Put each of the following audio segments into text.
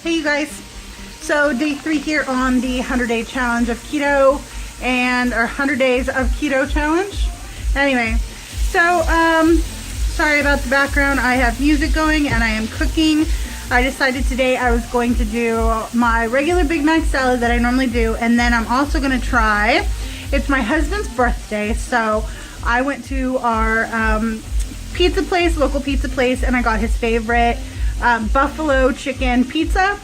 Hey you guys, so day 3 here on the 100-day challenge of keto and our 100 days of keto challenge. Anyway, so sorry about the background. I have music going and I am cooking. I decided today I was going to do my regular Big Mac salad that I normally do, and then I'm also going to try, it's my husband's birthday, so I went to our pizza place, local pizza place, and I got his favorite buffalo chicken pizza.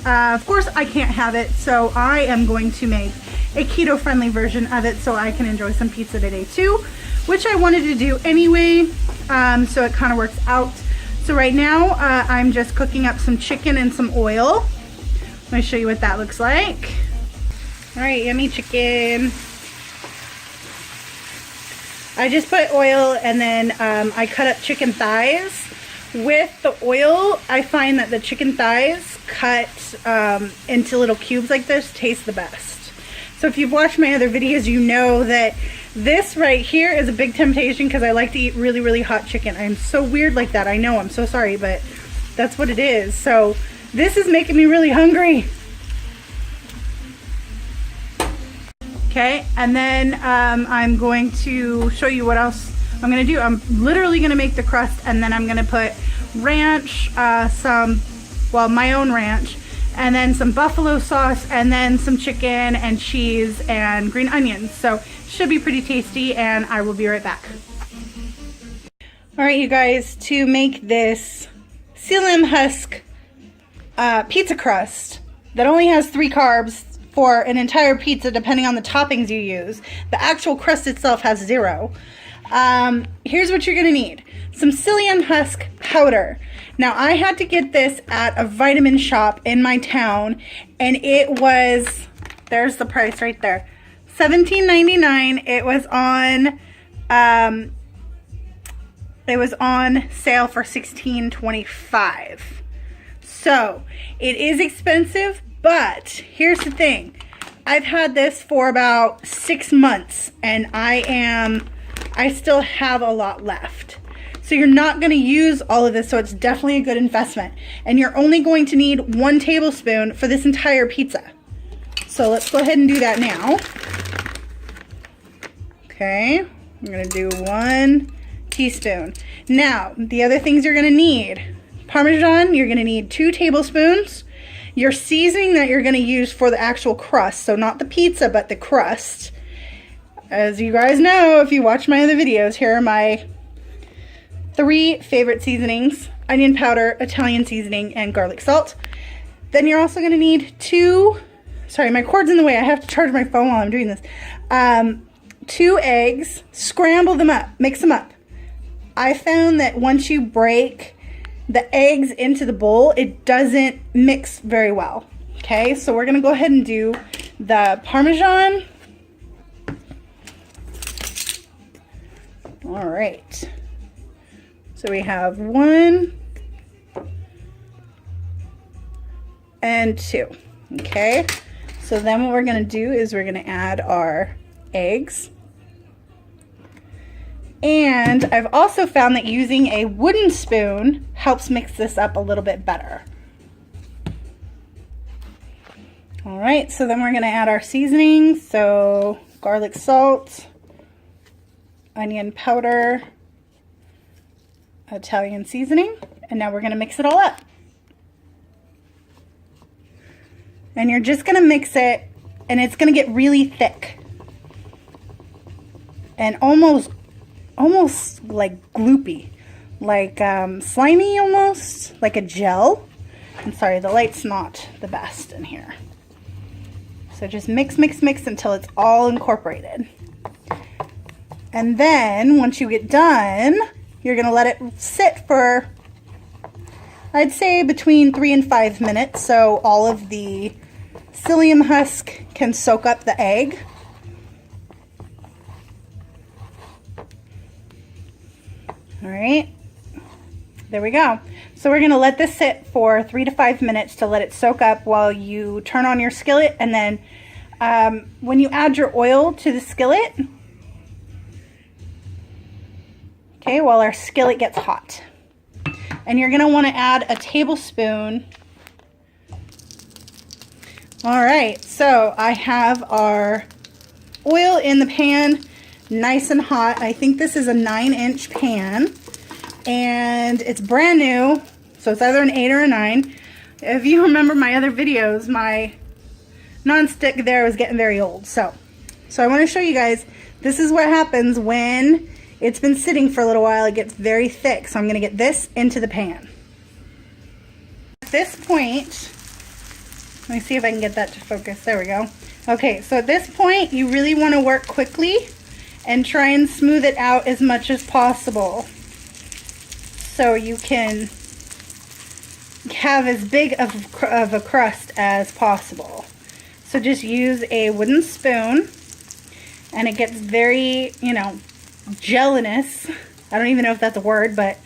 Of course I can't have it, so I am going to make a keto friendly version of it so I can enjoy some pizza today too, which I wanted to do anyway, so it kind of works out. So right now I'm just cooking up some chicken and some oil. Let me show you what that looks like. All right, yummy chicken. I just put oil and then I cut up chicken thighs. With the oil, I find that the chicken thighs cut into little cubes like this taste the best. So if you've watched my other videos, you know that this right here is a big temptation because I like to eat really, really hot chicken. I'm so weird like that. I know, I'm so sorry, but that's what it is. So this is making me really hungry. Okay, and then I'm going to show you what else I'm gonna do. I'm literally gonna make the crust, and then I'm gonna put ranch, my own ranch, and then some buffalo sauce, and then some chicken and cheese and green onions. So should be pretty tasty, and I will be right back. All right, you guys, to make this psyllium husk pizza crust that only has 3 carbs for an entire pizza, depending on the toppings you use. The actual crust itself has 0. Here's what you're gonna need. Some psyllium husk powder. Now I had to get this at a vitamin shop in my town, and it was, there's the price right there, $17.99. It was on sale for $16.25. So it is expensive, but here's the thing. I've had this for about 6 months, and I still have a lot left. So you're not going to use all of this, so it's definitely a good investment. And you're only going to need 1 tablespoon for this entire pizza. So let's go ahead and do that now. Okay, I'm going to do 1 teaspoon. Now, the other things you're going to need. Parmesan, you're going to need 2 tablespoons. Your seasoning that you're going to use for the actual crust, so not the pizza, but the crust. As you guys know, if you watch my other videos, here are my 3 favorite seasonings: onion powder, Italian seasoning, and garlic salt. Then you're also going to need 2, sorry, my cord's in the way. I have to charge my phone while I'm doing this. 2 eggs, scramble them up, mix them up. I found that once you break the eggs into the bowl, it doesn't mix very well. Okay, so we're going to go ahead and do the Parmesan. All right, so we have 1 and 2. Okay, so then what we're going to do is we're going to add our eggs. And I've also found that using a wooden spoon helps mix this up a little bit better. All right, so then we're going to add our seasonings. So garlic salt, onion powder, Italian seasoning, and now we're going to mix it all up. And you're just going to mix it, and it's going to get really thick and almost like gloopy, like slimy, almost like a gel. I'm sorry, the light's not the best in here. So just mix, mix, mix until it's all incorporated. And then once you get done, you're going to let it sit for, I'd say, between 3 and 5 minutes, so all of the psyllium husk can soak up the egg. All right, there we go. So we're going to let this sit for 3 to 5 minutes to let it soak up while you turn on your skillet. And then when you add your oil to the skillet, okay, while our skillet gets hot. And you're going to want to add a tablespoon All right, so I have our oil in the pan, nice and hot. I think this is a 9-inch pan, and it's brand new, so it's either an 8 or a 9. If you remember my other videos, my non-stick there was getting very old. So I want to show you guys, this is what happens when it's been sitting for a little while. It gets very thick, so I'm going to get this into the pan. At this point, let me see if I can get that to focus. There we go. Okay, so at this point, you really want to work quickly and try and smooth it out as much as possible so you can have as big of a crust as possible. So just use a wooden spoon, and it gets very, you know, gelatinous. I don't even know if that's a word, but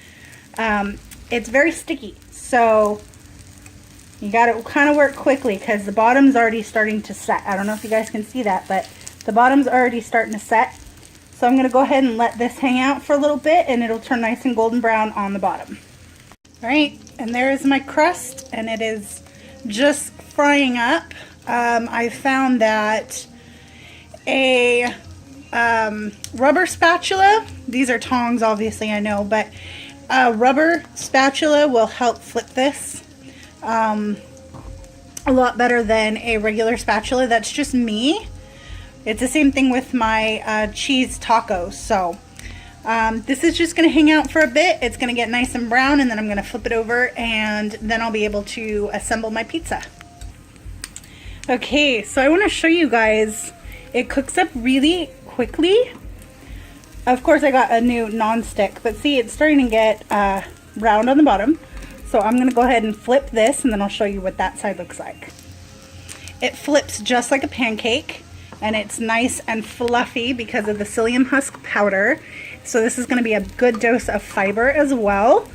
it's very sticky. So you got to kind of work quickly because the bottom's already starting to set. I don't know if you guys can see that, but the bottom's already starting to set. So I'm going to go ahead and let this hang out for a little bit, and it'll turn nice and golden brown on the bottom. All right, and there is my crust, and it is just frying up. I found that a rubber spatula, these are tongs obviously, I know, but a rubber spatula will help flip this a lot better than a regular spatula. That's just me. It's the same thing with my cheese tacos. So this is just going to hang out for a bit. It's going to get nice and brown, and then I'm going to flip it over, and then I'll be able to assemble my pizza. Okay, so I want to show you guys, it cooks up really quickly. Of course, I got a new non-stick, but see, it's starting to get round on the bottom. So I'm going to go ahead and flip this, and then I'll show you what that side looks like. It flips just like a pancake, and it's nice and fluffy because of the psyllium husk powder. So this is going to be a good dose of fiber as well.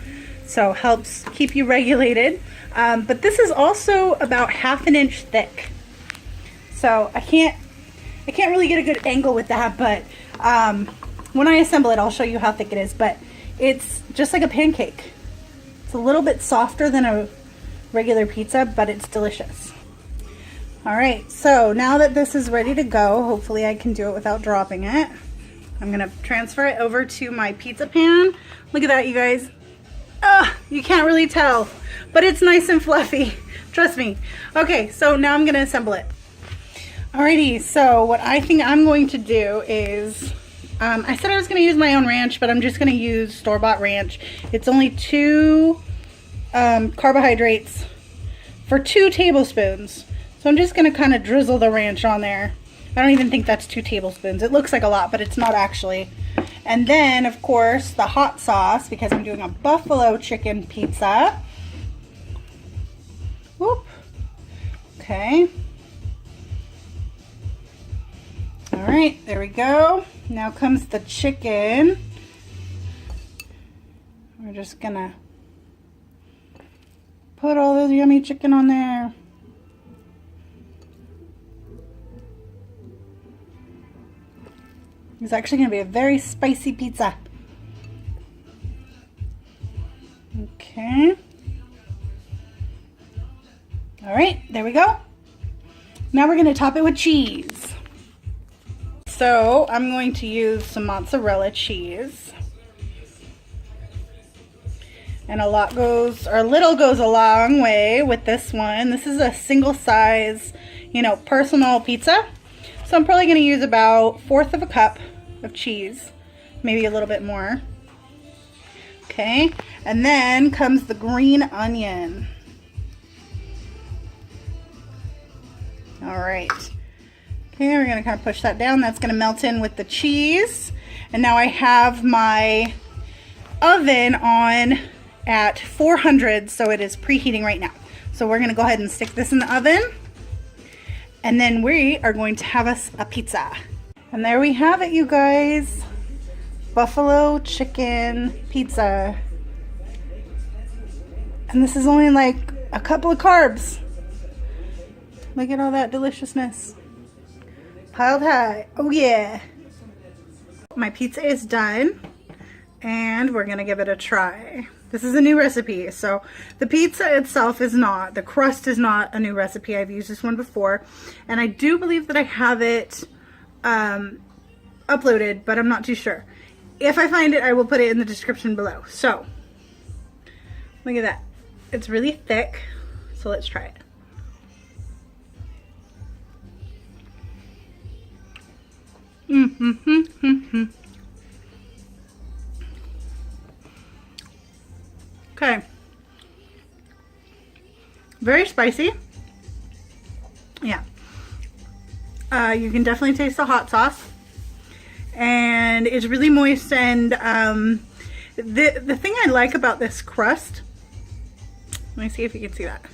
So helps keep you regulated. But this is also about 1/2 inch thick. So I can't really get a good angle with that, but when I assemble it, I'll show you how thick it is. But it's just like a pancake. It's a little bit softer than a regular pizza, but it's delicious. All right, so now that this is ready to go, hopefully I can do it without dropping it. I'm gonna transfer it over to my pizza pan. Look at that, you guys. You can't really tell, but it's nice and fluffy. Trust me. Okay, so now I'm gonna assemble it. Alrighty, so what I think I'm going to do is, I said I was going to use my own ranch, but I'm just going to use store-bought ranch. It's only 2 carbohydrates for 2 tablespoons. So I'm just going to kind of drizzle the ranch on there. I don't even think that's 2 tablespoons. It looks like a lot, but it's not actually. And then, of course, the hot sauce, because I'm doing a buffalo chicken pizza. Whoop. Okay. All right, there we go. Now comes the chicken. We're just gonna put all the yummy chicken on there. It's actually gonna be a very spicy pizza. Okay. All right, there we go. Now we're gonna top it with cheese. So I'm going to use some mozzarella cheese, and a little goes a long way with this one. This is a single size, you know, personal pizza. So I'm probably going to use about 1/4 cup of cheese, maybe a little bit more. Okay, and then comes the green onion. All right. Okay, we're going to kind of push that down. That's going to melt in with the cheese. And now I have my oven on at 400, so it is preheating right now. So we're going to go ahead and stick this in the oven. And then we are going to have us a pizza. And there we have it, you guys. Buffalo chicken pizza. And this is only like a couple of carbs. Look at all that deliciousness. Piled high. Oh yeah. My pizza is done, and we're gonna give it a try. This is a new recipe. So the pizza itself is not. The crust is not a new recipe. I've used this one before. And I do believe that I have it uploaded, but I'm not too sure. If I find it, I will put it in the description below. So, look at that. It's really thick. So let's try it. Okay. Very spicy. Yeah. You can definitely taste the hot sauce. And it's really moist, and the thing I like about this crust, let me see if you can see that.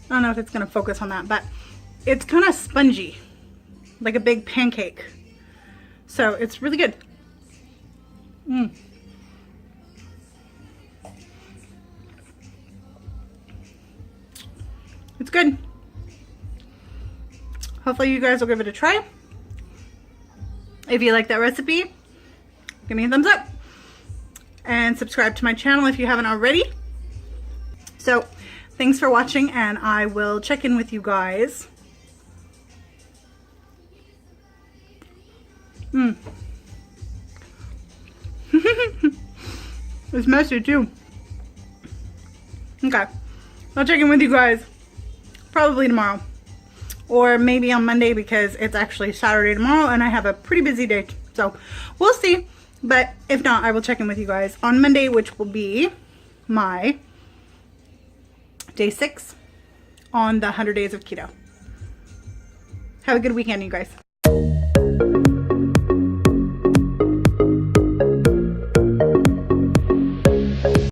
I don't know if it's going to focus on that, but it's kind of spongy, like a big pancake. So it's really good. It's good. Hopefully you guys will give it a try. If you like that recipe, give me a thumbs up and subscribe to my channel if you haven't already. So thanks for watching, and I will check in with you guys. It's messy too. Okay, I'll check in with you guys probably tomorrow. Or maybe on Monday, because it's actually Saturday tomorrow and I have a pretty busy day. So we'll see. But if not, I will check in with you guys on Monday, which will be my day 6 on the 100 days of keto. Have a good weekend, you guys.